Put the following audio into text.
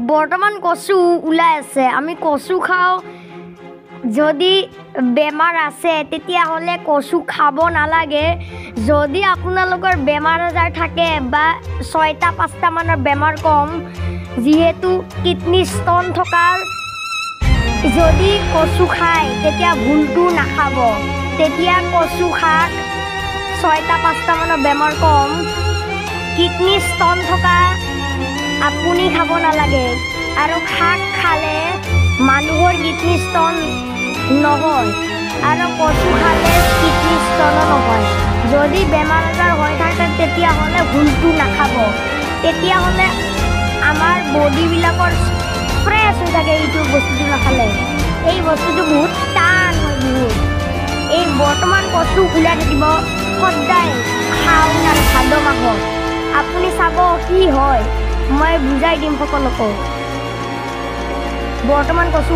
বৰ্তমান কচু ওলাই আছে, আমি কচু খাওঁ। যদি বেমাৰ আছে তেতিয়াহ'লে কচু খাব নালাগে। যদি আপোনালোকৰ বেমাৰ আজাৰ থাকে বা 6টা-5টা মানৰ বেমাৰ কম, যিহেতু কিডনী ষ্ট'ন থকাৰ যদি কচু খায় তেতিয়া ভুলটো নাখাব। তেতিয়া কচু শাক 6টা-5টা মানৰ বেমাৰ কম, কিডনী ষ্ট'ন থকা আপুনি খাব নালাগে। আৰু শাক খালে মানুহৰ কিডনী ষ্ট'ন নহয় আৰু কচু খালে কিডনী ষ্ট'নো নহয়। যদি বেমাৰ আজাৰ হৈ থাকে তেতিয়াহ'লে ভুলটো নাখাব। তেতিয়াহ'লে আমাৰ বডিবিলাকৰ ফ্ৰেছ হৈ থাকে এইটো বস্তুটো নাখালে। এই বস্তুটো বহুত টান হয় বহুত। এই বৰ্তমান কচু ওলাই থাকিব সদায় শাওণ আৰু ভাদ মাহত। আপুনি চাব কি হয়, মই বুজাই দিম সকলোকে। বৰ্তমান কচু